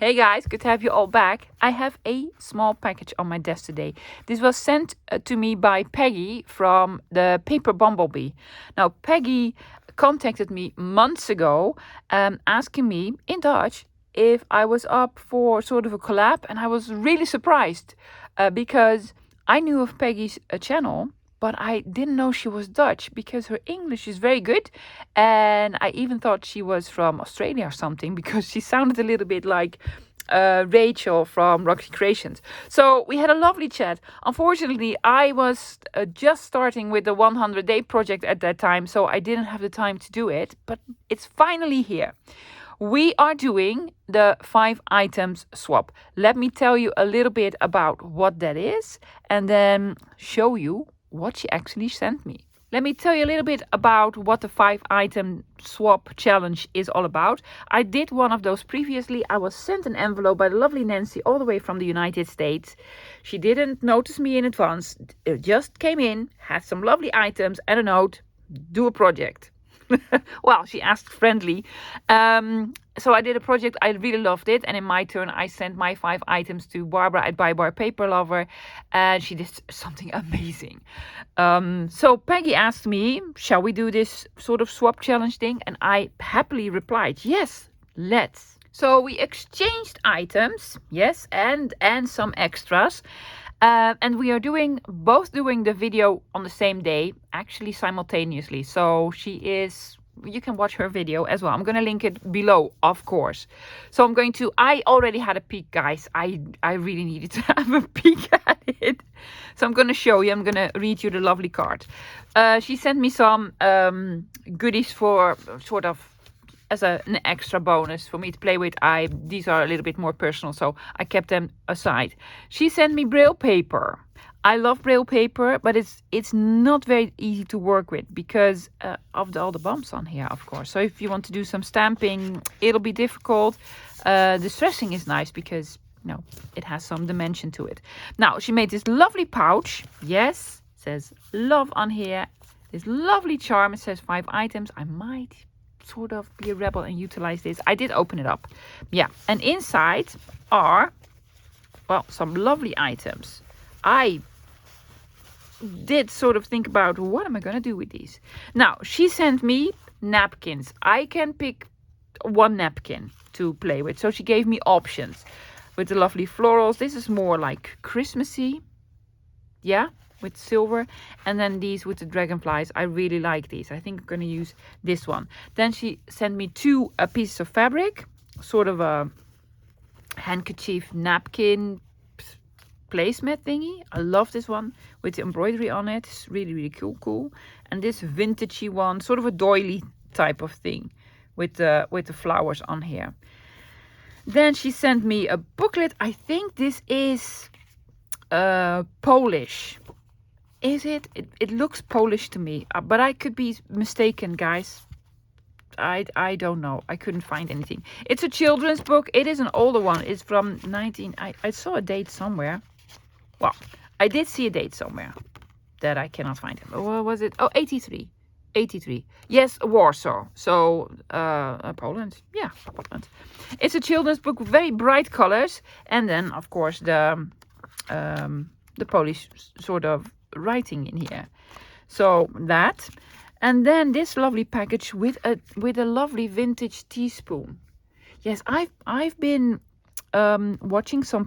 Hey guys, good to have you all back. I have a small package on my desk today. This was sent to me by Peggy from the Paper Bumblebee. Now, Peggy contacted me months ago asking me in Dutch if I was up for sort of a collab, and I was really surprised because I knew of Peggy's channel, but I didn't know she was Dutch because her English is very good. And I even thought she was from Australia or something because she sounded a little bit like Rachel from Rocky Creations. So we had a lovely chat. Unfortunately, I was just starting with the 100-day project at that time, so I didn't have the time to do it, but it's finally here. We are doing the 5 items swap. Let me tell you a little bit about what that is and then show you what she actually sent me. Let me tell you a little bit about what the 5 item swap challenge is all about. I did one of those previously. I was sent an envelope by the lovely Nancy all the way from the United States. She didn't notice me in advance. It just came in, had some lovely items and a note. Do a project. Well, she asked friendly. So I did a project. I really loved it. And in my turn, I sent my 5 items to Barbara at Buy Bar Paper Lover. And she did something amazing. So Peggy asked me, shall we do this sort of swap challenge thing? And I happily replied, yes, let's. So we exchanged items, yes, and some extras. And we are both doing the video on the same day, actually simultaneously. So you can watch her video as well. I'm going to link it below, of course. So I already had a peek, guys. I really needed to have a peek at it. So I'm going to show you. I'm going to read you the lovely card. She sent me some goodies for sort of as an extra bonus for me to play with. These are a little bit more personal, so I kept them aside. She sent me Braille paper. I love Braille paper, but it's not very easy to work with because of all the bumps on here, of course. So if you want to do some stamping, it'll be difficult. The stressing is nice because it has some dimension to it. Now she made this lovely pouch. Yes, it says love on here. This lovely charm. It says 5 items. I might sort of be a rebel and utilize this. I did open it up. Yeah, and inside are, well, some lovely items. I did sort of think about what am I going to do with these. Now, she sent me napkins. I can pick one napkin to play with. So she gave me options with the lovely florals. This is more like Christmassy. Yeah, with silver. And then these with the dragonflies. I really like these. I think I'm going to use this one. Then she sent me 2 pieces of fabric. Sort of a handkerchief napkin placemat thingy. I love this one with the embroidery on it. It's really, really cool. And this vintagey one, sort of a doily type of thing with the flowers on here. Then she sent me a booklet. I think this is Polish. Is it? It looks Polish to me, but I could be mistaken, guys. I don't know. I couldn't find anything. It's a children's book. It is an older one. It's from I saw a date somewhere. Well, I did see a date somewhere that I cannot find. What was it? Oh, 83. 83. Yes, Warsaw. So, Poland. Yeah, Poland. It's a children's book, very bright colors. And then, of course, the Polish sort of writing in here. So that. And then this lovely package with a lovely vintage teaspoon. Yes, I've been watching some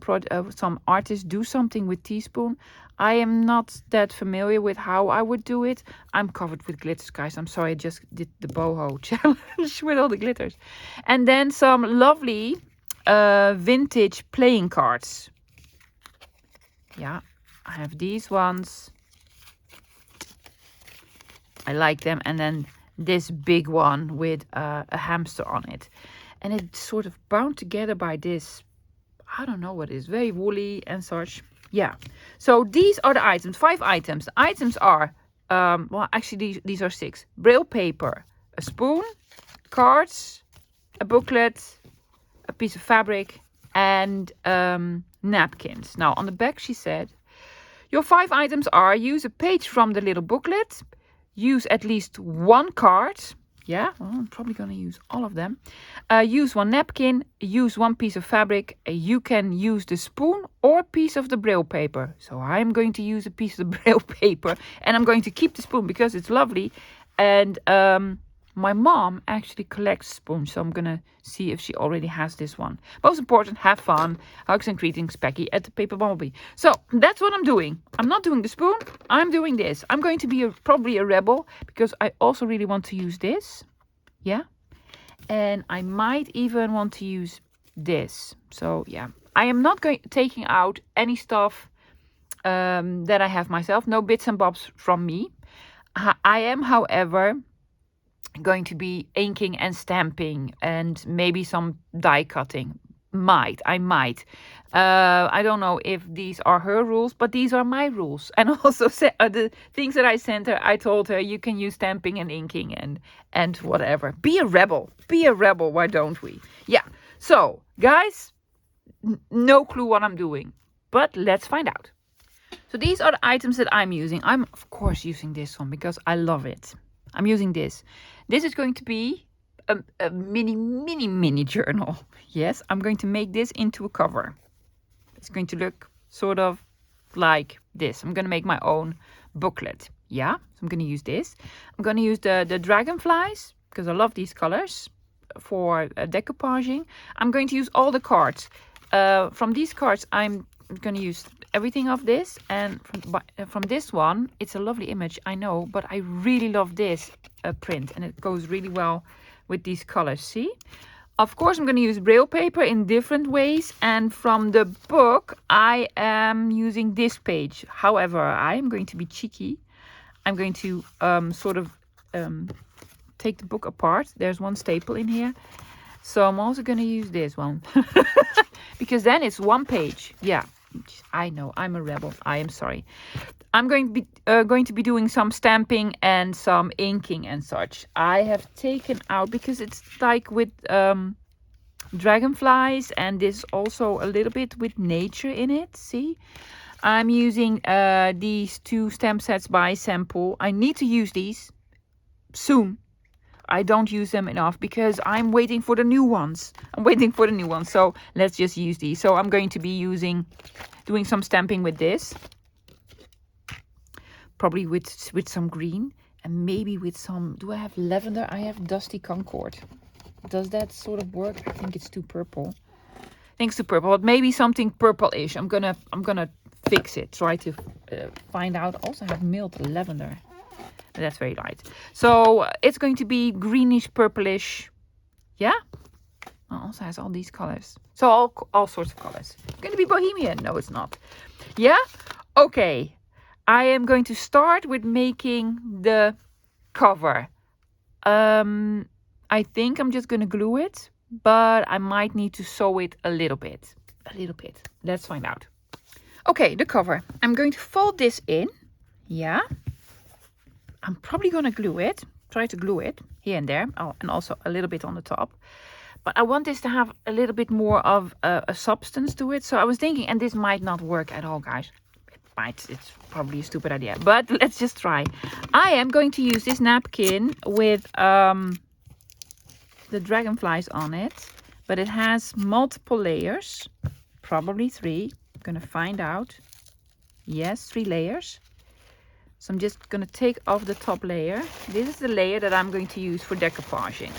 artists do something with teaspoon. I am not that familiar with how I would do it. I'm covered with glitters, guys. I'm sorry, I just did the boho challenge with all the glitters. And then some lovely vintage playing cards. Yeah, I have these ones. I like them. And then this big one with a hamster on it. And it's sort of bound together by this, I don't know what it is, very woolly and such. Yeah. So these are the items, 5 items. The items are, well, actually these are 6. Braille paper, a spoon, cards, a booklet, a piece of fabric, and napkins. Now on the back she said, your 5 items are: use a page from the little booklet, use at least 1 card, Yeah, well, I'm probably going to use all of them. Use one napkin, use one piece of fabric. You can use the spoon or a piece of the braille paper. So I'm going to use a piece of the braille paper, and I'm going to keep the spoon because it's lovely. And my mom actually collects spoons, so I'm going to see if she already has this one. Most important, have fun. Hugs and greetings, Peggy at the Paper Bumblebee. So that's what I'm doing. I'm not doing the spoon. I'm doing this. I'm going to be probably a rebel because I also really want to use this. Yeah. And I might even want to use this. So yeah, I am not taking out any stuff that I have myself. No bits and bobs from me. I am, however, going to be inking and stamping and maybe some die cutting. I might. I don't know if these are her rules, but these are my rules. And also the things that I sent her, I told her you can use stamping and inking and whatever. Be a rebel. Be a rebel. Why don't we? Yeah. So, guys, no clue what I'm doing, but let's find out. So these are the items that I'm using. I'm, of course, using this one because I love it. I'm using this. This is going to be a mini journal. Yes, I'm going to make this into a cover. It's going to look sort of like this. I'm going to make my own booklet. Yeah, so I'm going to use this. I'm going to use the dragonflies because I love these colors for decoupaging. I'm going to use all the cards. From these cards, I'm going to use everything of this, and from this one, it's a lovely image, I know, but I really love this print, and it goes really well with these colors. See, of course I'm going to use braille paper in different ways, and from the book I am using this page. However, I am going to be cheeky. I'm going to take the book apart. There's one staple in here, so I'm also going to use this one because then it's one page. Yeah, I know, I'm a rebel. I am sorry. I'm going to be doing some stamping and some inking and such. I have taken out, because it's like with dragonflies, and this also a little bit with nature in it. See, I'm using these 2 stamp sets by Sample. I need to use these soon. I don't use them enough because I'm waiting for the new ones. So let's just use these. So I'm going to be doing some stamping with this. Probably with some green, and maybe with some, do I have lavender? I have Dusty Concord. Does that sort of work? I think it's too purple. But maybe something purple-ish. I'm gonna fix it. Try to find out. Also have milled lavender. That's very light. So it's going to be greenish, purplish. Yeah. Also has all these colors. So all sorts of colors. It's going to be bohemian. No, it's not. Yeah. Okay. I am going to start with making the cover. I think I'm just going to glue it, but I might need to sew it a little bit. Let's find out. Okay, the cover. I'm going to fold this in. Yeah. I'm probably going to glue it. Try to glue it here and there. Oh, and also a little bit on the top. But I want this to have a little bit more of a substance to it. So I was thinking, and this might not work at all, guys. It's probably a stupid idea, but let's just try. I am going to use this napkin with the dragonflies on it, but it has multiple layers, probably 3. I'm gonna find out. Yes, 3 layers. So I'm just gonna take off the top layer. This is the layer that I'm going to use for decoupaging.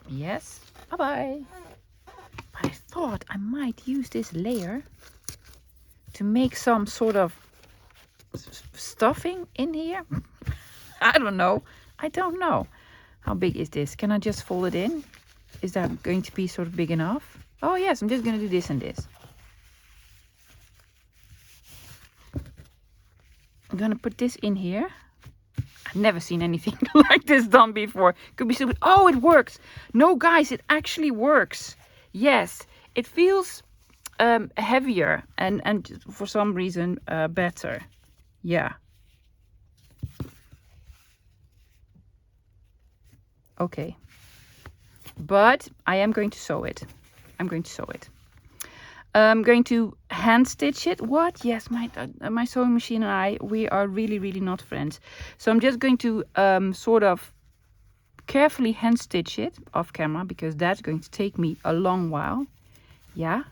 Yes, bye-bye. But I thought I might use this layer to make some sort of stuffing in here. I don't know. How big is this? Can I just fold it in? Is that going to be sort of big enough? Oh yes, I'm just going to do this and this. I'm going to put this in here. I've never seen anything like this done before. Could be stupid. Oh, it works. No, guys, it actually works. Yes, it feels heavier and for some reason better. Yeah. Okay. But I am going to sew it. I'm going to hand stitch it. What? Yes, my sewing machine and I, we are really, really not friends. So I'm just going to sort of carefully hand stitch it off camera, because that's going to take me a long while. Yeah.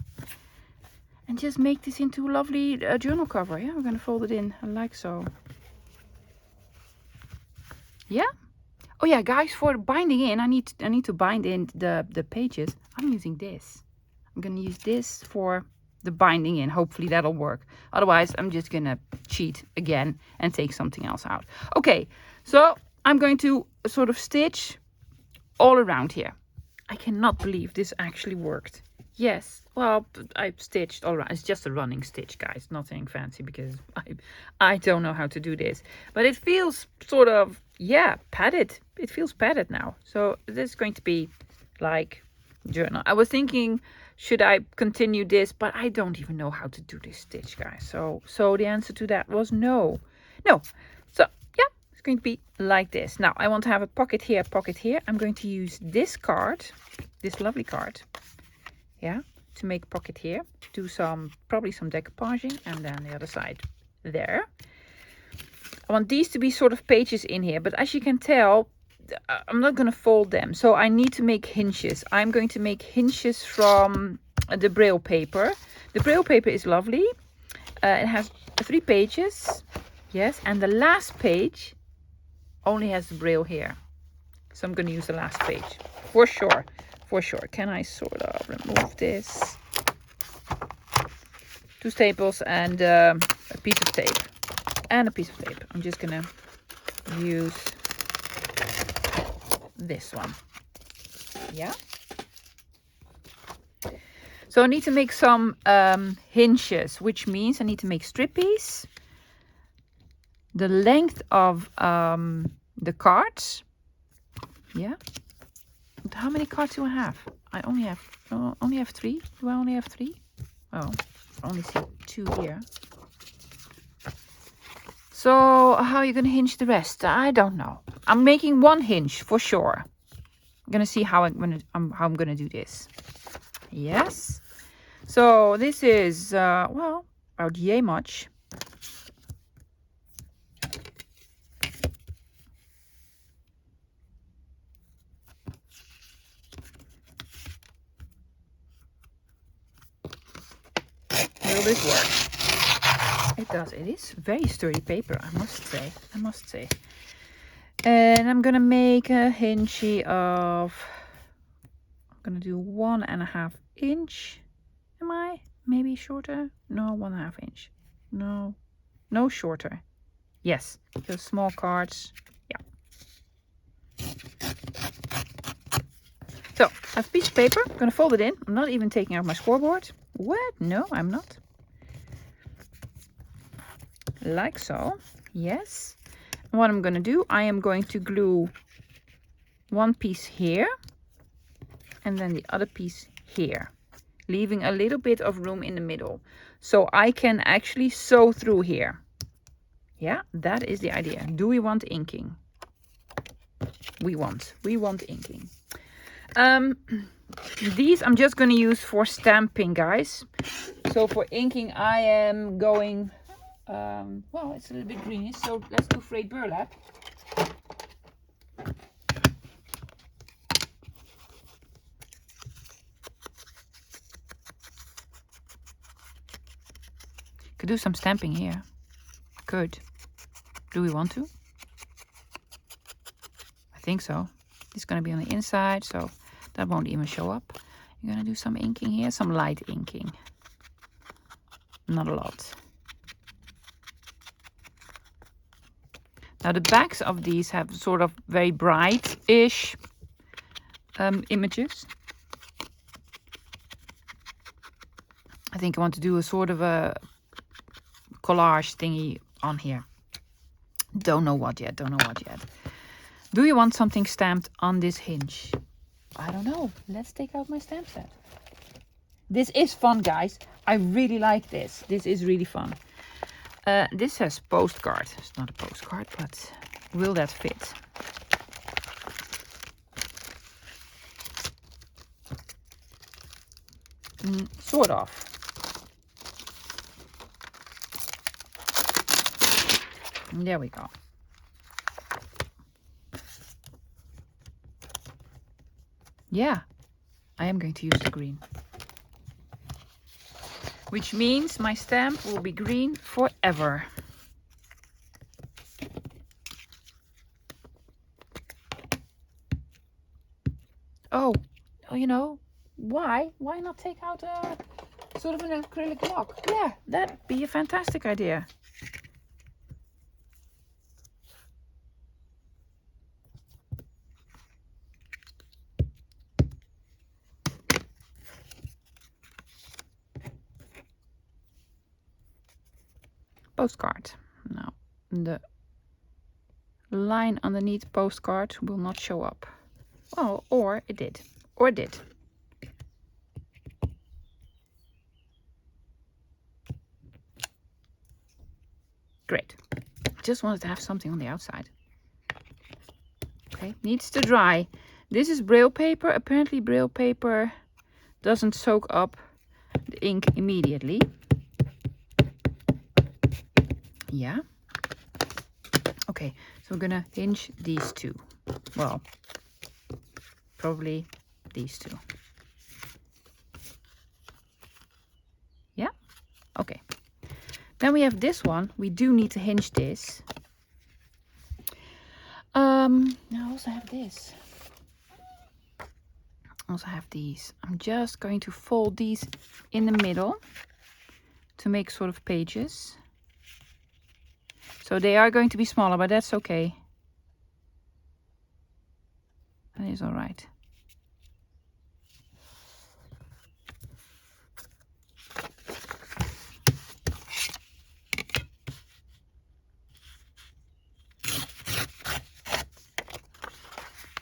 And just make this into a lovely journal cover. Yeah, we're going to fold it in like so. Yeah. Oh yeah, guys, for binding in, I need to bind in the pages. I'm using this. I'm gonna use this for the binding in. Hopefully that'll work. Otherwise, I'm just gonna cheat again and take something else out. Okay, so I'm going to sort of stitch all around here. I cannot believe this actually worked. Yes, well, I stitched all around. It's just a running stitch, guys. Nothing fancy, because I don't know how to do this. But it feels sort of, yeah, padded. It feels padded now. So this is going to be like journal. I was thinking, should I continue this? But I don't even know how to do this stitch, guys. So the answer to that was no. No. So, yeah, it's going to be like this. Now, I want to have a pocket here, pocket here. I'm going to use this card, this lovely card. Yeah, to make a pocket here, do probably some decoupaging, and then the other side there. I want these to be sort of pages in here, but as you can tell, I'm not going to fold them, so I need to make hinges. I'm going to make hinges from the Braille paper. The Braille paper is lovely. It has 3 pages, yes, and the last page only has the Braille here, so I'm going to use the last page for sure. For sure. Can I sort of remove this? 2 staples and a piece of tape. And a piece of tape. I'm just gonna use this one. Yeah. So I need to make some hinges, which means I need to make strippies. The length of the cards. Yeah. How many cards do I have? I only have 3. Do I only have 3? Oh, I only see 2 here. So how are you going to hinge the rest? I don't know. I'm making 1 hinge for sure. I'm going to see how I'm going to do this. Yes. So this is well, about yay much. Will this work? It does. It is very sturdy paper, I must say. And I'm gonna make a hinge of, I'm gonna do 1.5 inch. Am I? Maybe shorter? No, 1.5 inch. No shorter. Yes, those small cards. Yeah. So I have a piece of paper. I'm gonna fold it in. I'm not even taking out my scoreboard. What? No, I'm not. Like so. Yes. And what I'm gonna do, I am going to glue 1 piece here and then the other piece here, leaving a little bit of room in the middle so I can actually sew through here. Yeah, that is the idea. Do we want inking? We want inking. These I'm just going to use for stamping, guys. So for inking I am going, well, it's a little bit greenish, so let's do frayed burlap. Could do some stamping here. Could. Do we want to? I think so. It's going to be on the inside, so that won't even show up. You're going to do some inking here, some light inking. Not a lot. Now the backs of these have sort of very bright-ish images. I think I want to do a sort of a collage thingy on here. Don't know what yet. Do you want something stamped on this hinge? I don't know. Let's take out my stamp set. This is fun, guys. I really like this. This is really fun. This says postcard. It's not a postcard, but will that fit? Sort of. There we go. Yeah, I am going to use the green. Which means my stamp will be green forever. Oh, you know, why not take out a sort of an acrylic block? Yeah, that'd be a fantastic idea. Postcard. Now, the line underneath postcard will not show up. Oh, or it did. Or it did. Great. Just wanted to have something on the outside. Okay, needs to dry. This is Braille paper. Apparently Braille paper doesn't soak up the ink immediately. Yeah. Okay, so we're gonna hinge these two. Well, probably these two. Yeah? Okay. Then we have this one. We do need to hinge this. I also have this. I also have these. I'm just going to fold these in the middle to make sort of pages. So they are going to be smaller, but that's okay. That is all right.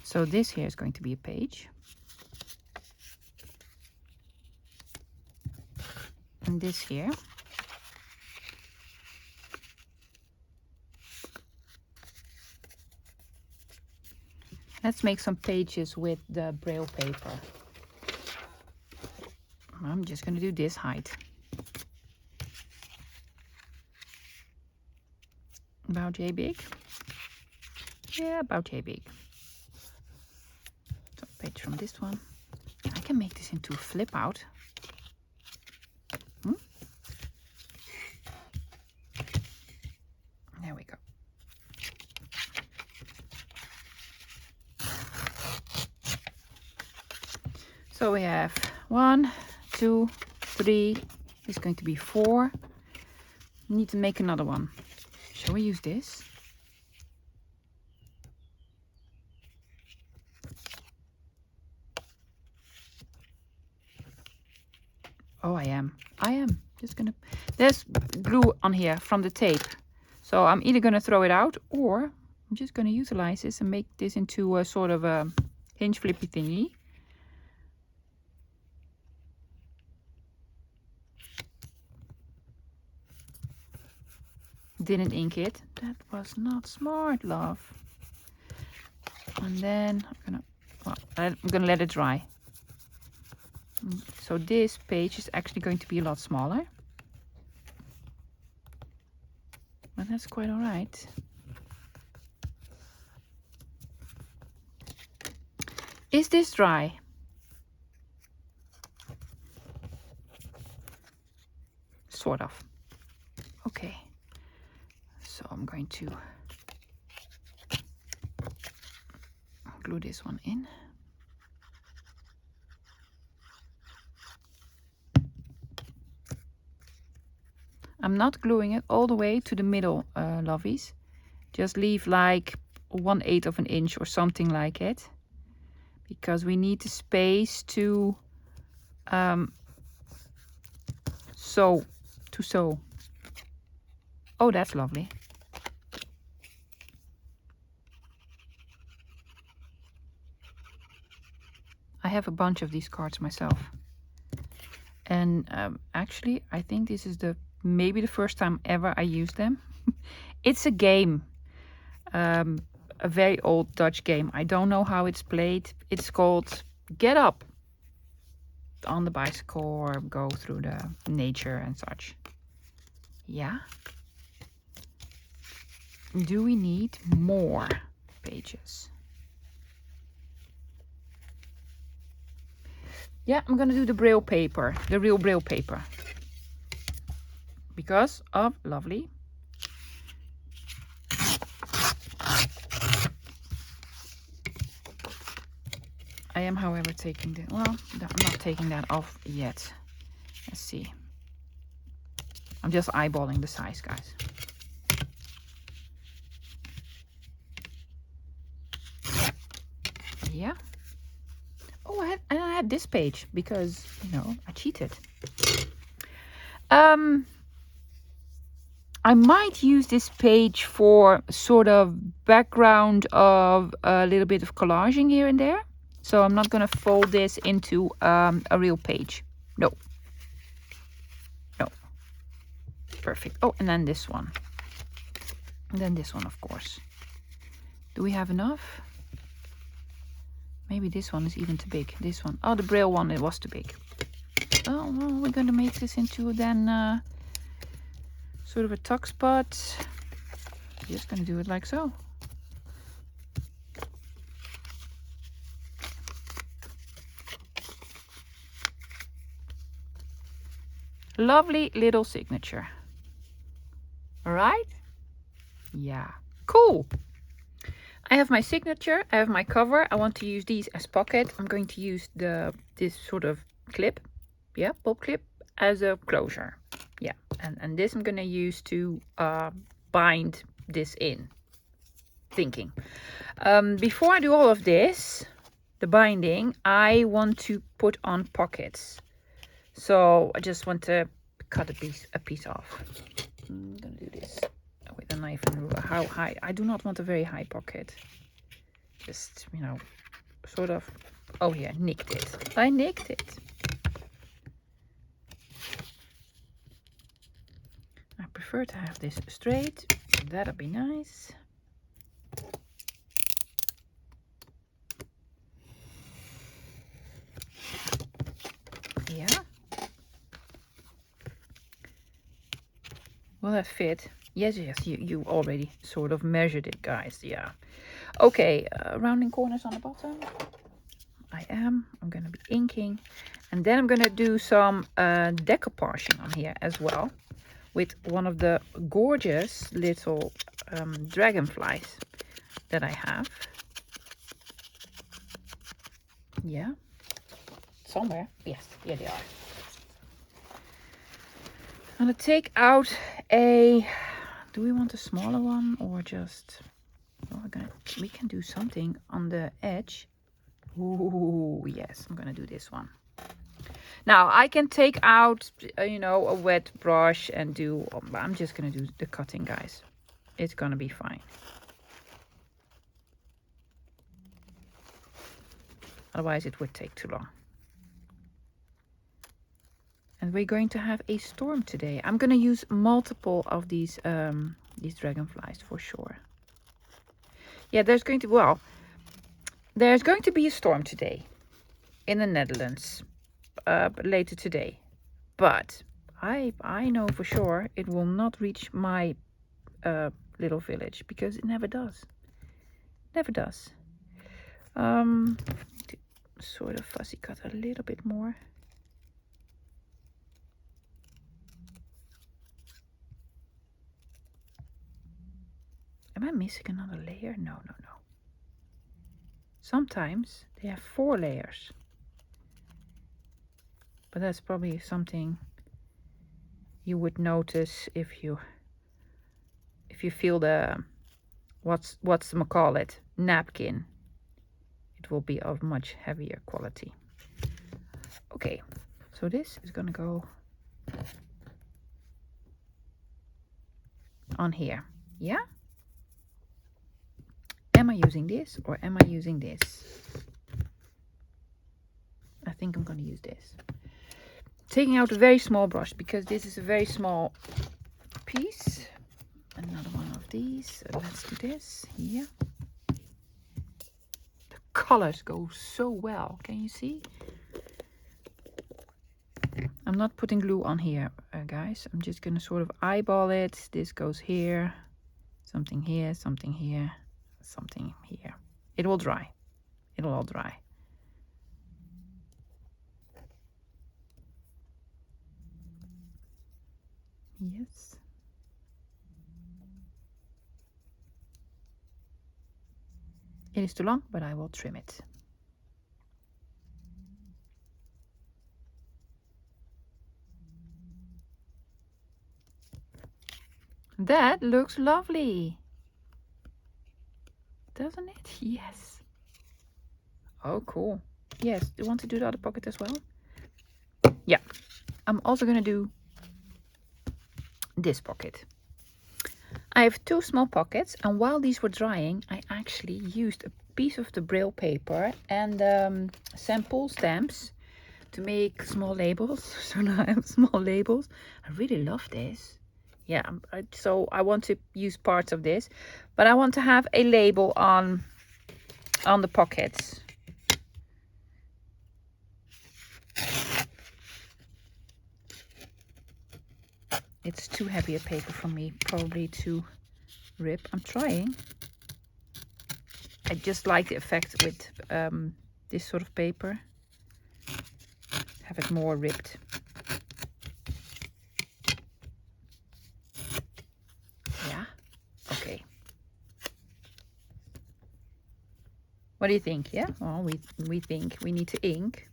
So this here is going to be a page. And this here. Let's make some pages with the Braille paper. I'm just going to do this height. About yay big. Yeah, about yay big. So page from this one. I can make this into a flip out. There we go. So we have 1, 2, 3. It's going to be 4. Need to make another one. Shall we use this? Oh, I am just gonna, there's glue on here from the tape, so I'm either gonna throw it out or I'm just gonna utilize this and make this into a sort of a hinge flippy thingy. Didn't ink it. That was not smart, love. And then I'm gonna let it dry. So this page is actually going to be a lot smaller. But that's quite all right. Is this dry? Sort of. Okay. So I'm going to glue this one in. I'm not gluing it all the way to the middle, lovies. Just leave like 1/8 of an inch or something like it, because we need the space to sew. Oh, that's lovely. I have a bunch of these cards myself, and actually I think this is maybe the first time ever I use them. It's a game, a very old Dutch game. I don't know how it's played. It's called Get Up on the Bicycle or Go Through the Nature and such. Yeah. do we need more pages? Yeah, I'm gonna do the braille paper, the real braille paper, because of lovely. I am, however, taking the, well, I'm not taking that off yet. Let's see. I'm just eyeballing the size, guys. Yeah. Oh, I had this page because, you know, I cheated. I might use this page for sort of background of a little bit of collaging here and there. So I'm not going to fold this into a real page. No. No. Perfect. Oh, and then this one. And then this one, of course. Do we have enough? Maybe this one is even too big. This one. Oh, the braille one, it was too big. Oh, well, we're going to make this into then sort of a tuck spot. Just going to do it like so. Lovely little signature. All right? Yeah. Cool. I have my signature. I have my cover. I want to use these as pocket. I'm going to use this sort of clip. Yeah, pop clip as a closure. Yeah. And this I'm going to use to bind this in. Thinking. Before I do all of this, the binding, I want to put on pockets. So I just want to cut a piece off. I'm gonna do this with a knife and ruler. How high? I do not want a very high pocket. Just, you know, sort of. Oh yeah, nicked it. I nicked it. I prefer to have this straight. That'll be nice. Yeah. Will that fit? Yes, you already sort of measured it, guys. Yeah. Okay, rounding corners on the bottom. I'm going to be inking. And then I'm going to do some decoupaging on here as well. With one of the gorgeous little dragonflies that I have. Yeah. Somewhere. Yes, here they are. I'm going to take out a... Do we want a smaller one or just... Well, we can do something on the edge. Ooh, yes, I'm going to do this one. Now, I can take out, you know, a wet brush and do... I'm just going to do the cutting, guys. It's going to be fine. Otherwise, it would take too long. And we're going to have a storm today. I'm going to use multiple of these dragonflies for sure. Yeah, there's going to be a storm today in the Netherlands later today. But I know for sure it will not reach my little village because it never does. Never does. Sort of fussy cut a little bit more. Am I missing another layer? No. Sometimes they have 4 layers. But that's probably something you would notice if you feel the what's call it, napkin. It will be of much heavier quality. Okay, so this is gonna go on here. Yeah? Am I using this or am I using this? I think I'm going to use this. Taking out a very small brush because this is a very small piece. Another one of these. Let's do this. Yeah. The colors go so well. Can you see? I'm not putting glue on here, guys. I'm just going to sort of eyeball it. This goes here. Something here, something here, something here. It will dry. It'll all dry. Yes. It is too long, but I will trim it. That looks lovely. Doesn't it? Yes. Oh, cool. Yes. Do you want to do the other pocket as well? Yeah. I'm also going to do this pocket. I have 2 small pockets, and while these were drying, I actually used a piece of the Braille paper and sample stamps to make small labels. So now I have small labels. I really love this. Yeah, so I want to use parts of this, but I want to have a label on the pockets. It's too heavy a paper for me, probably to rip. I'm trying. I just like the effect with this sort of paper. Have it more ripped. Yeah, okay. What do you think? Yeah, well, we think we need to ink.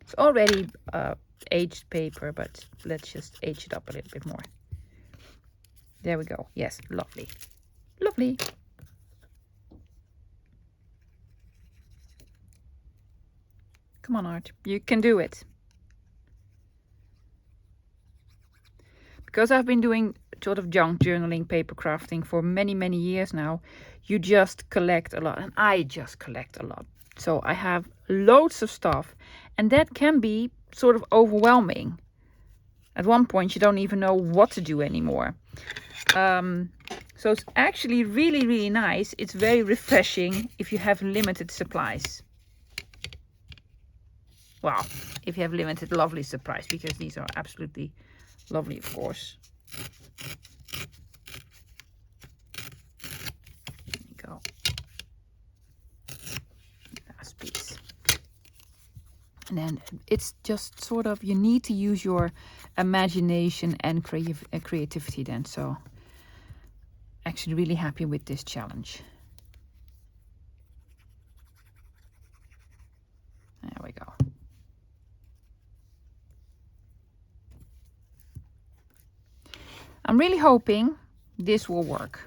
It's already aged paper, but let's just age it up a little bit more. There we go. Yes, lovely. Lovely. Come on, Art. You can do it. Because I've been doing sort of junk journaling, paper crafting for many, many years now, you just collect a lot. And I just collect a lot. So I have loads of stuff. And that can be sort of overwhelming. At one point, you don't even know what to do anymore. So it's actually really, really nice. It's very refreshing if you have limited supplies. Well, if you have limited, lovely supplies, because these are absolutely lovely, of course. There you go. Last piece. And then it's just sort of, you need to use your imagination and creativity then. So actually really happy with this challenge. There we go. I'm really hoping this will work.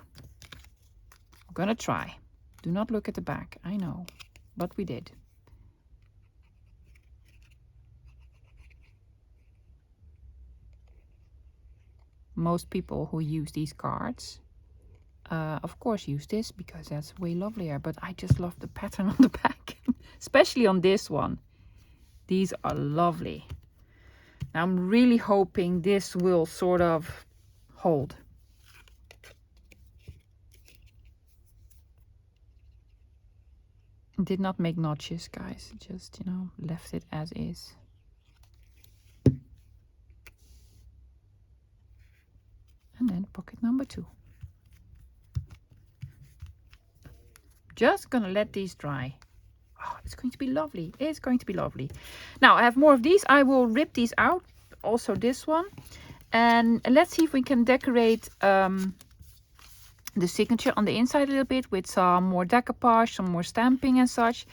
I'm gonna try. Do not look at the back. I know, but we did. Most people who use these cards, of course, use this because that's way lovelier. But I just love the pattern on the back, especially on this one. These are lovely. Now I'm really hoping this will sort of hold. Did not make notches, guys. Just, you know, left it as is. And then pocket number 2. Just gonna let these dry. Oh, it's going to be lovely. It's going to be lovely. Now I have more of these. I will rip these out. Also this one. And let's see if we can decorate the signature on the inside a little bit with some more decoupage, some more stamping and such.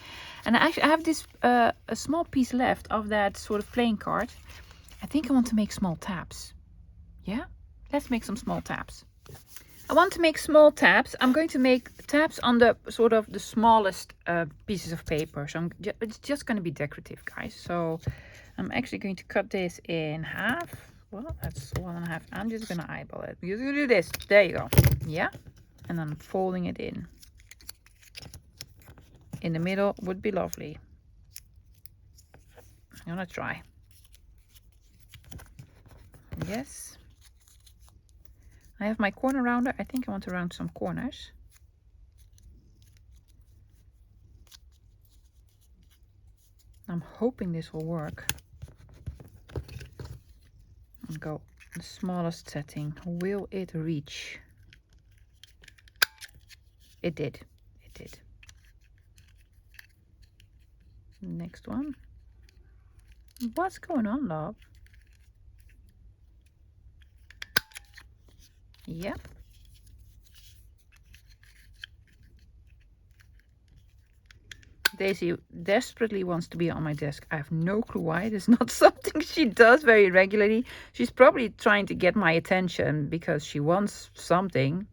And I have this a small piece left of that sort of playing card. I think I want to make small tabs. Yeah, let's make some small tabs. I want to make small tabs. I'm going to make tabs on the sort of the smallest pieces of paper. So it's just going to be decorative, guys. So I'm actually going to cut this in half. Well, that's 1.5. I'm just going to eyeball it. You're going to do this. There you go. Yeah. And I'm folding it in. In the middle would be lovely. I'm going to try. Yes. I have my corner rounder. I think I want to round some corners. I'm hoping this will work. And go the smallest setting. Will it reach? it did. It did. Next one. What's going on, love? Yep. Daisy desperately wants to be on my desk. I have no clue why. It is not something she does very regularly. She's probably trying to get my attention because she wants something.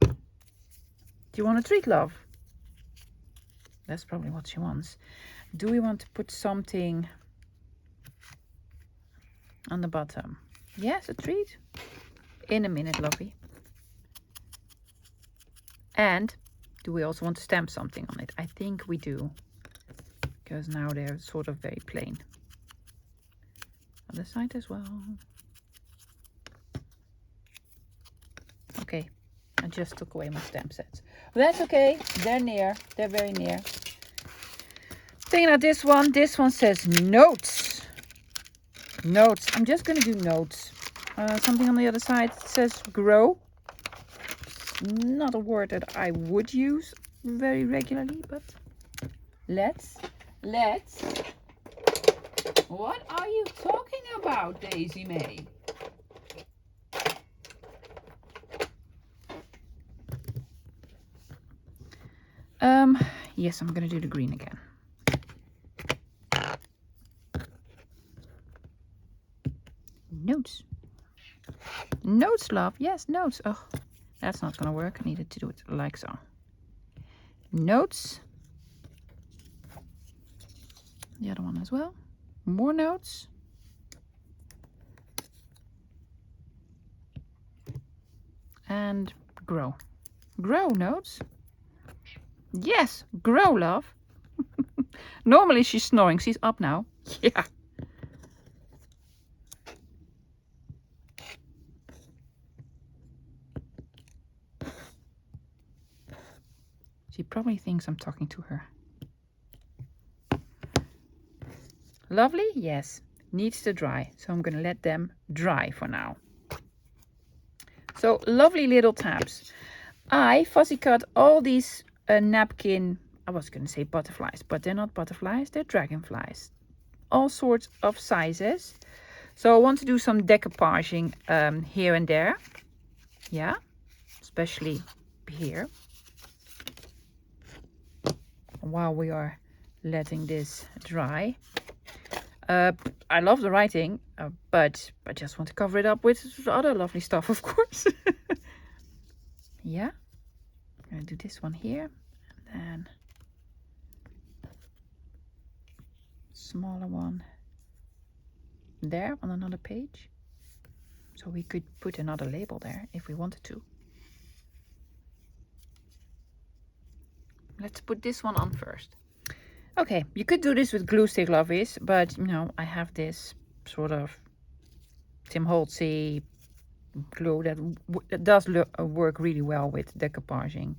Do you want a treat, love? That's probably what she wants. Do we want to put something on the bottom? Yes, a treat. In a minute, lovey. And do we also want to stamp something on it? I think we do. Because now they're sort of very plain. Other side as well. Okay, I just took away my stamp sets. But that's okay. They're near. They're very near. Thinking out this one. This one says notes. Notes. I'm just going to do notes. Something on the other side says grow. Not a word that I would use very regularly, but let's. What are you talking about, Daisy May? Yes, I'm gonna do the green again. Notes. Notes, love. Yes, notes. Oh, that's not gonna work. I needed to do it like so. Notes. The other one as well. More notes. And grow. Grow notes. Yes, grow, love. Normally she's snoring. She's up now. Yeah. She probably thinks I'm talking to her. Lovely? Yes. Needs to dry. So I'm going to let them dry for now. So lovely little tabs. I fussy cut all these napkin, I was going to say butterflies, but they're not butterflies, they're dragonflies. All sorts of sizes. So I want to do some decoupaging here and there. Yeah, especially here. While we are letting this dry. I love the writing, but I just want to cover it up with other lovely stuff, of course. Yeah. I'm going to do this one here. And then smaller one there on another page. So we could put another label there if we wanted to. Let's put this one on first. Okay, you could do this with glue stick, lovies, but you know, I have this sort of Tim Holtzy glue that does work really well with decoupaging,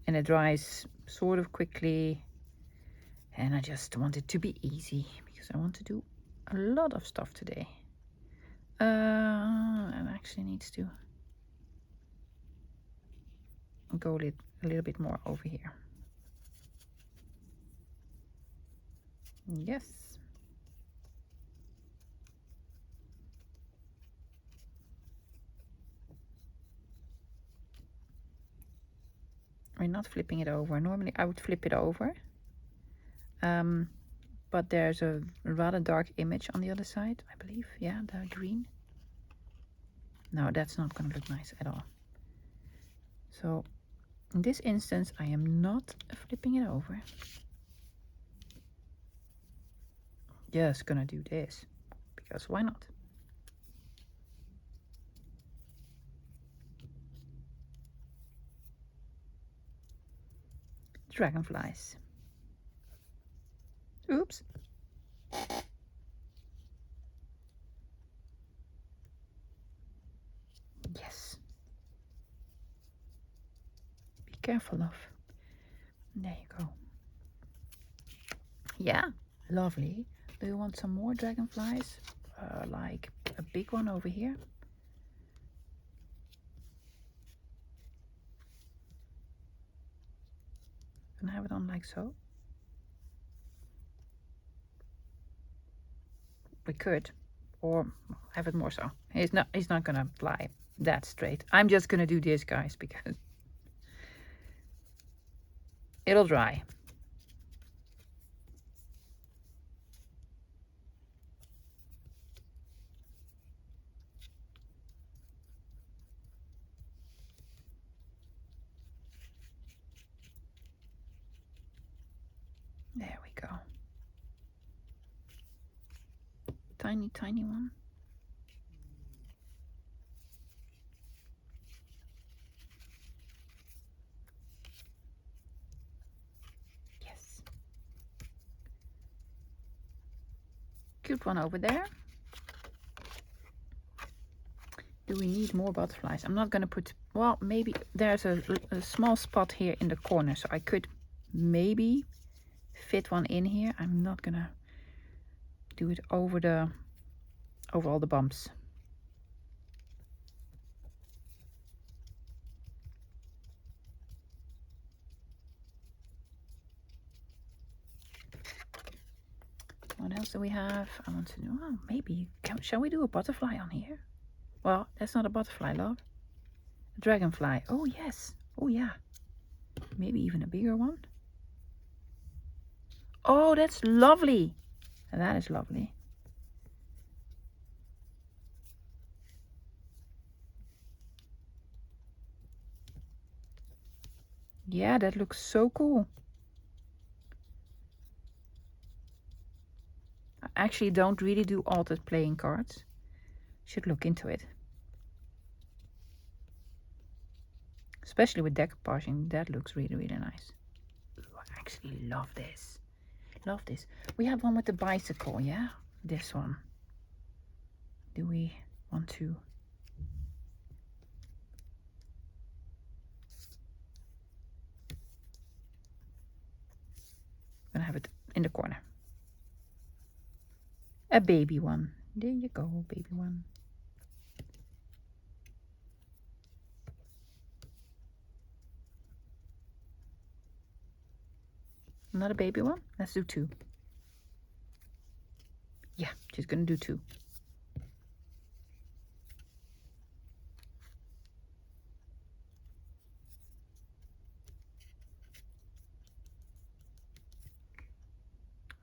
and it dries sort of quickly, and I just want it to be easy because I want to do a lot of stuff today. And actually needs to go a little bit more over here. Yes. We're not flipping it over. Normally I would flip it over. But there's a rather dark image on the other side, I believe. Yeah, the green. No, that's not going to look nice at all. So in this instance, I am not flipping it over. Just gonna do this, because why not? Dragonflies. Oops. Yes. Be careful, love. There you go. Yeah, lovely. Do you want some more dragonflies? Like a big one over here? gonna have it on like so. We could, or have it more so. He's not gonna fly that straight. I'm just gonna do this, guys, because it'll dry. There we go. Tiny, tiny one. Yes. Cute one over there. Do we need more butterflies? I'm not going to put, well, maybe there's a small spot here in the corner, so I could maybe fit one in here. I'm not going to do it over all the bumps. What else do we have? I want to do, oh, maybe, shall we do a butterfly on here? Well, that's not a butterfly, love. A dragonfly. Oh, yes. Oh, yeah. Maybe even a bigger one. Oh, that's lovely. That is lovely. Yeah, that looks so cool. I actually don't really do altered playing cards. Should look into it. Especially with decoupaging, that looks really, really nice. Ooh, I actually love this. Love this. We have one with the bicycle, yeah? This one. Do we want to? I'm gonna have it in the corner. A baby one. There you go, baby one. Not a baby one? Let's do two. Yeah, just gonna do two.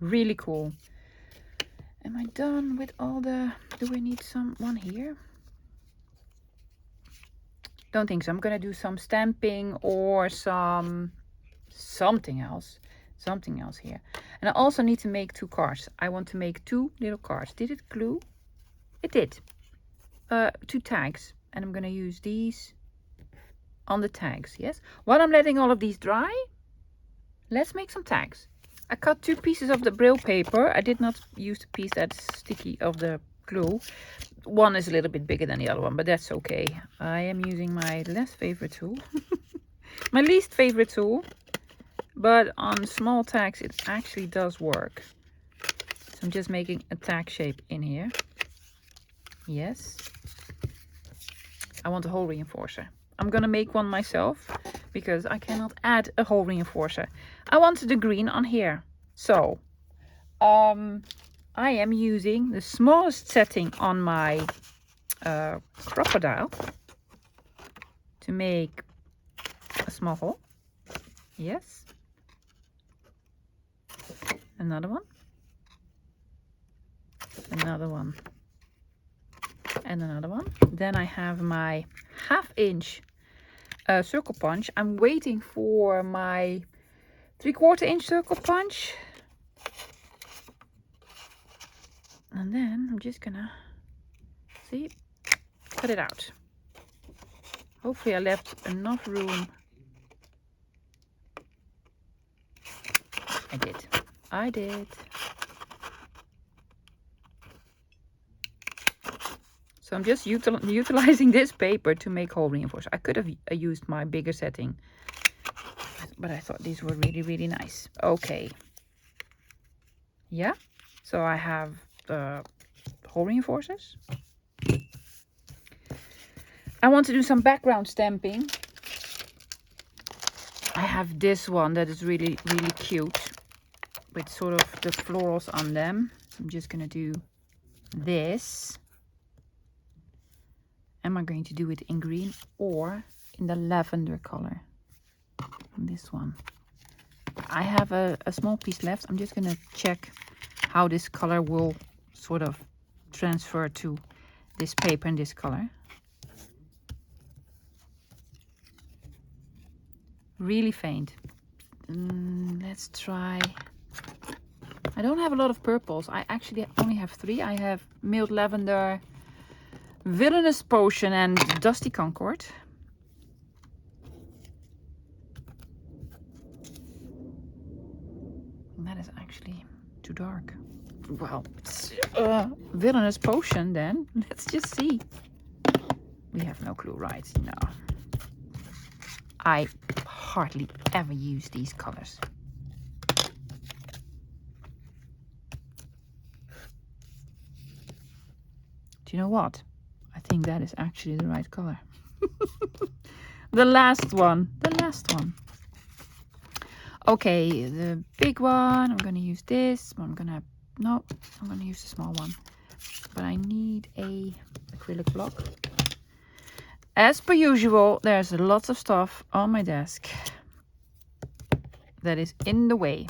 Really cool. Am I done with all the... Do we need one here? Don't think so. I'm gonna do some stamping or something else here. And I also need to make 2 cards. I want to make 2 little cards. Did it glue? It did. 2 tags, and I'm gonna use these on the tags. Yes, while I'm letting all of these dry, let's make some tags. I cut 2 pieces of the Braille paper. I did not use the piece that's sticky of the glue. One is a little bit bigger than the other one, but that's okay. I am using my less favorite tool. My least favorite tool. But on small tags, it actually does work. So I'm just making a tag shape in here. Yes. I want a hole reinforcer. I'm gonna make one myself because I cannot add a hole reinforcer. I wanted the green on here. So, I am using the smallest setting on my crocodile to make a small hole. Yes. Another one. Another one. And another one. Then I have my 1/2 inch circle punch. I'm waiting for my 3/4 inch circle punch. And then I'm just gonna, see, cut it out. Hopefully I left enough room. I did. So I'm just utilizing this paper to make hole reinforcer. I could have used my bigger setting, but I thought these were really, really nice. Okay. Yeah. So I have hole reinforcers. I want to do some background stamping. I have this one that is really, really cute with sort of the florals on them. So I'm just going to do this. Am I going to do it in green or in the lavender color? This one. I have a small piece left. I'm just going to check how this color will sort of transfer to this paper in this color. Really faint. Let's try. I don't have a lot of purples. I actually only have 3. I have Mild Lavender, Villainous Potion, and Dusty Concord. That is actually too dark. Well, Villainous Potion then. Let's just see. We have no clue, right? No. I hardly ever use these colors. Do you know what? I think that is actually the right color. The last one. The last one. Okay, the big one. I'm going to use this. I'm going to use the small one. But I need a acrylic block. As per usual, there's lots of stuff on my desk that is in the way.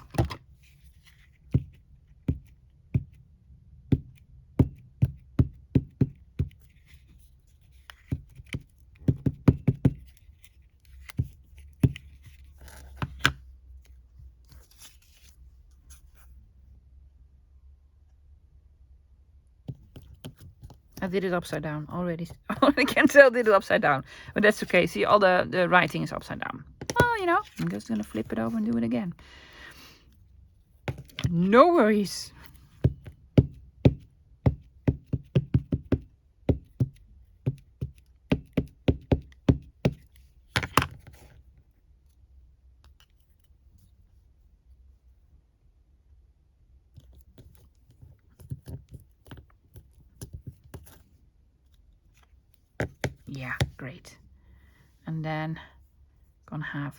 I did it upside down already. I can tell I did it upside down. But that's okay. See, all the writing is upside down. Well, you know, I'm just going to flip it over and do it again. No worries. Yeah, great. And then gonna have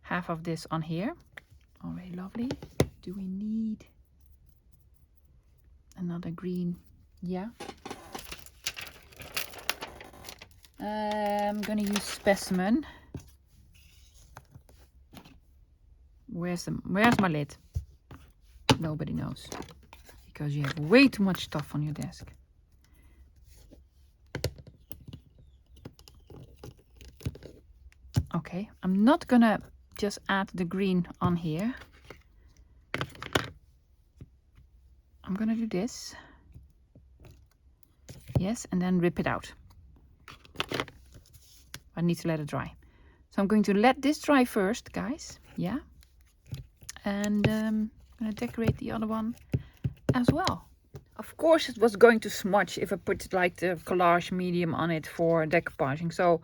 half of this on here. Already lovely. Do we need another green? Yeah. I'm gonna use Specimen. Where's my lid? Nobody knows. Because you have way too much stuff on your desk. Okay, I'm not gonna just add the green on here. I'm gonna do this. Yes, and then rip it out. I need to let it dry. So I'm going to let this dry first, guys. Yeah. And I'm gonna decorate the other one as well. Of course it was going to smudge if I put like the collage medium on it for decoupaging. So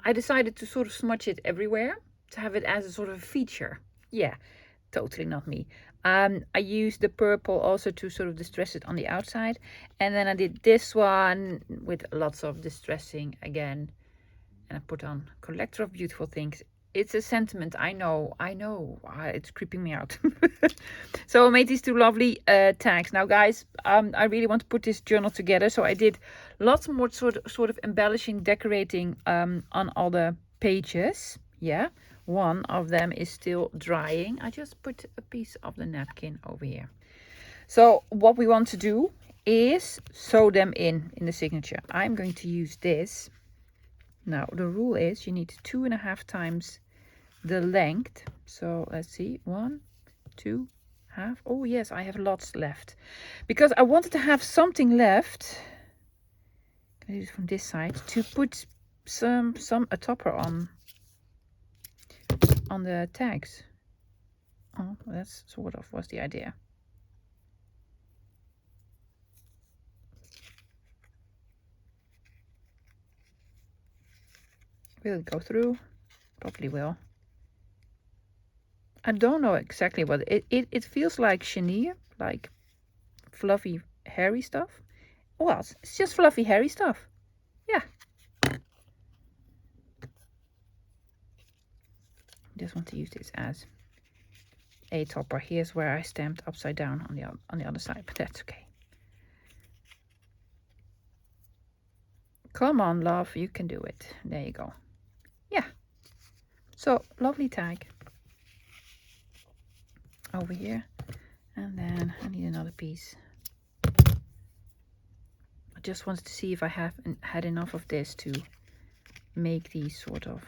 I decided to sort of smudge it everywhere to have it as a sort of feature. Yeah, totally not me. I used the purple also to sort of distress it on the outside. And then I did this one with lots of distressing again. And I put on Collector of Beautiful Things. It's a sentiment, I know, it's creeping me out. So I made these 2 lovely tags. Now guys, I really want to put this journal together. So I did lots more sort of embellishing, decorating on all the pages. Yeah, one of them is still drying. I just put a piece of the napkin over here. So what we want to do is sew them in the signature. I'm going to use this. Now the rule is you need 2.5 times the length. So let's see, 1, 2, half. Oh yes, I have lots left because I wanted to have something left. Can I do it from this side to put a topper on the tags. Oh, that's sort of was the idea. Will it go through? Probably will. I don't know exactly what it feels like chenille, like fluffy hairy stuff. Well, it's just fluffy hairy stuff. Yeah. just want to use this as a topper. Here's where I stamped upside down on the other side, but that's okay. Come on, love, you can do it. There you go. Yeah. So, lovely tag over here. And then I need another piece. I just wanted to see if I had enough of this to make these sort of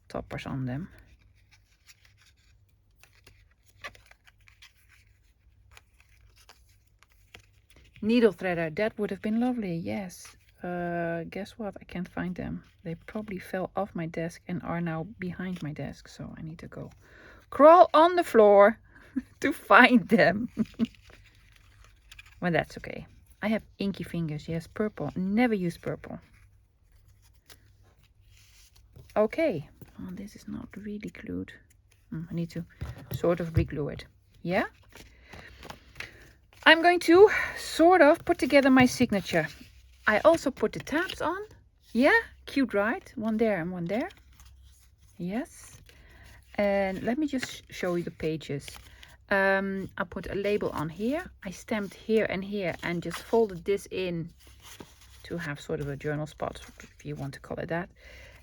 toppers on them. Needle threader, that would have been lovely, yes. Guess what? I can't find them. They probably fell off my desk and are now behind my desk, so I need to go crawl on the floor to find them. Well, that's okay. I have inky fingers, yes, purple. Never use purple. Okay, oh, this is not really glued. I need to sort of re-glue it. Yeah? I'm going to sort of put together my signature. I also put the tabs on. Yeah, cute, right? One there and one there. Yes. And let me just show you the pages. I put a label on here. I stamped here and just folded this in to have sort of a journal spot, if you want to call it that.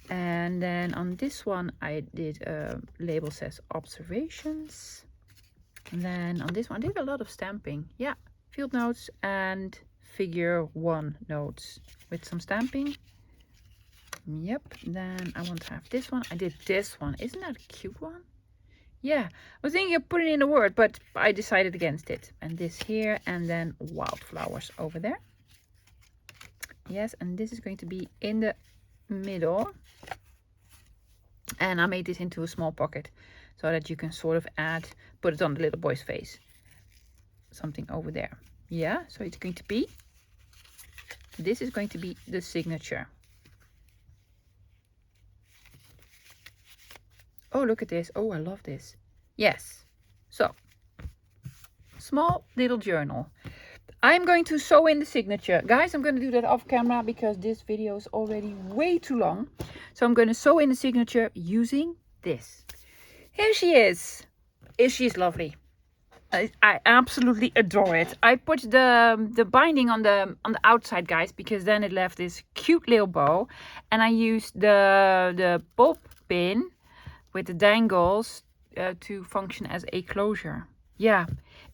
And then on this one, I did a label says observations. And then on this one, I did a lot of stamping. Yeah, field notes and figure 1 notes with some stamping. Yep, then I want to have this one. I did this one. Isn't that a cute one? Yeah, I was thinking of putting in a word, but I decided against it. And this here, and then wildflowers over there. Yes, and this is going to be in the middle. And I made this into a small pocket so that you can sort of put it on the little boy's face. Something over there. Yeah, so it's going to be, this is going to be the signature. Oh, look at this. Oh, I love this. Yes. So, small little journal. I'm going to sew in the signature. Guys, I'm going to do that off camera because this video is already way too long. So I'm going to sew in the signature using this. Here she is. She's lovely. I absolutely adore it. I put the binding on the outside, guys, because then it left this cute little bow. And I used the bulb pin with the dangles to function as a closure. Yeah,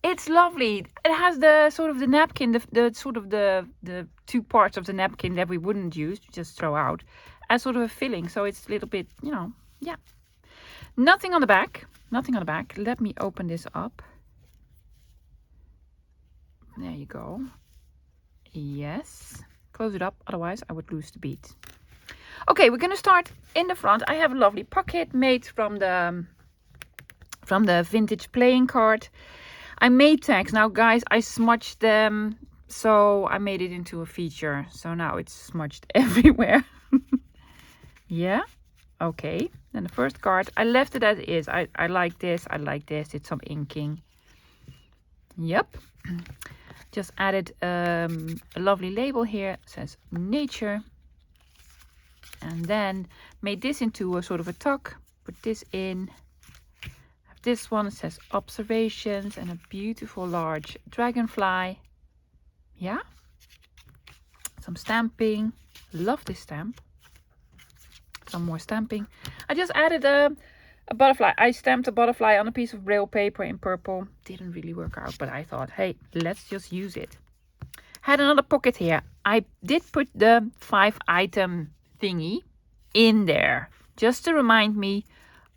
it's lovely. It has the sort of the napkin, the two parts of the napkin that we wouldn't use, just throw out, as sort of a filling. So it's a little bit, you know, yeah. Nothing on the back. Nothing on the back. Let me open this up. There you go. Yes. Close it up, otherwise I would lose the bead. Okay, we're gonna start in the front. I have a lovely pocket made from the vintage playing card. I made tags. Now, guys, I smudged them, so I made it into a feature. So now it's smudged everywhere. Yeah. Okay. Then the first card, I left it as is. I like this. I like this. It's some inking. Yep. Just added a lovely label here. It says nature. And then made this into a sort of a tuck. Put this in. Have this one. It says observations and a beautiful large dragonfly. Yeah. Some stamping. Love this stamp. Some more stamping. I just added a butterfly. I stamped a butterfly on a piece of Braille paper in purple. Didn't really work out, but I thought, hey, let's just use it. Had another pocket here. I did put the 5-item thingy in there, just to remind me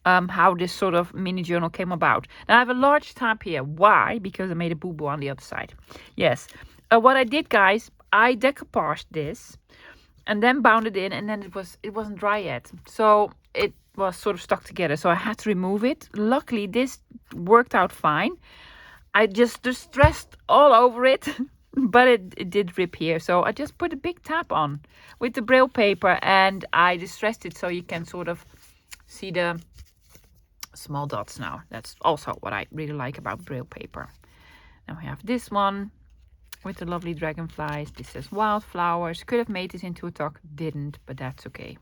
how this sort of mini journal came about. Now I have a large tab here. Why? Because I made a boo-boo on the other side. Yes. What I did, guys, I decoupaged this and then bound it in, and then it wasn't dry yet. So it was sort of stuck together. So I had to remove it. Luckily, this worked out fine. I just distressed all over it, but it did rip here. So I just put a big tab on with the Braille paper, and I distressed it so you can sort of see the small dots now. That's also what I really like about Braille paper. Now we have this one with the lovely dragonflies. This says wildflowers. Could have made this into a tuck, didn't, but that's okay.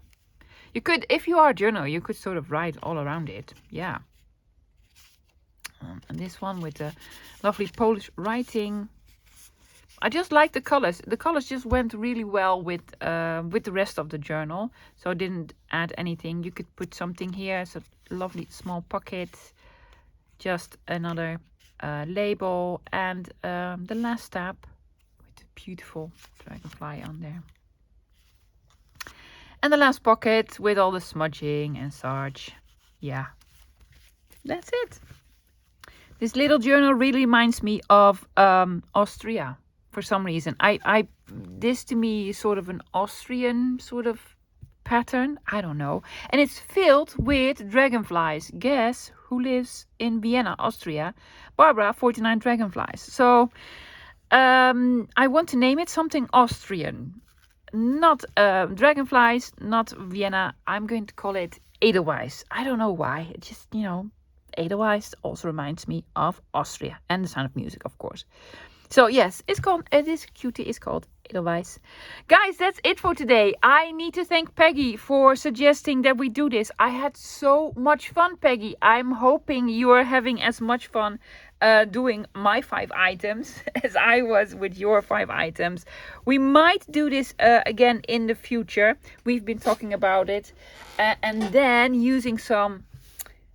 You could, if you are a journal, you could sort of write all around it. Yeah. And this one with the lovely Polish writing. I just like the colors. The colors just went really well with the rest of the journal. So I didn't add anything. You could put something here. It's a lovely small pocket. Just another label. And the last tab with the beautiful dragonfly on there. And the last pocket with all the smudging and such. Yeah, that's it. This little journal really reminds me of Austria for some reason. This to me is sort of an Austrian sort of pattern. I don't know. And it's filled with dragonflies. Guess who lives in Vienna, Austria? Barbara, 49 dragonflies. So I want to name it something Austrian. Not dragonflies, not Vienna. I'm going to call it Edelweiss. I don't know why. It just, Edelweiss also reminds me of Austria and The Sound of Music, of course. So yes, this cutie is called Edelweiss. Guys, that's it for today. I need to thank Peggy for suggesting that we do this. I had so much fun, Peggy. I'm hoping you are having as much fun doing my 5 items as I was with your 5 items. We might do this again in the future. We've been talking about it. And then using some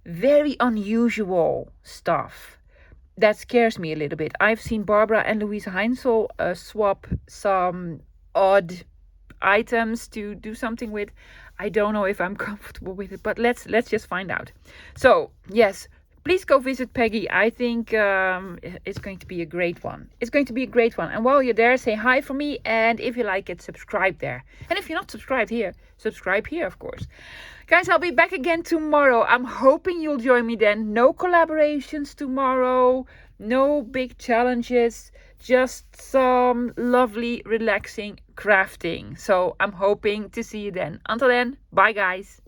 very unusual stuff. That scares me a little bit. I've seen Barbara and Louise Heinzel swap some odd items to do something with. I don't know if I'm comfortable with it, but let's just find out. So, yes, please go visit Peggy. I think it's going to be a great one. It's going to be a great one. And while you're there, say hi for me. And if you like it, subscribe there. And if you're not subscribed here, subscribe here, of course. Guys, I'll be back again tomorrow. I'm hoping you'll join me then. No collaborations tomorrow. No big challenges. Just some lovely, relaxing crafting. So I'm hoping to see you then. Until then, bye guys.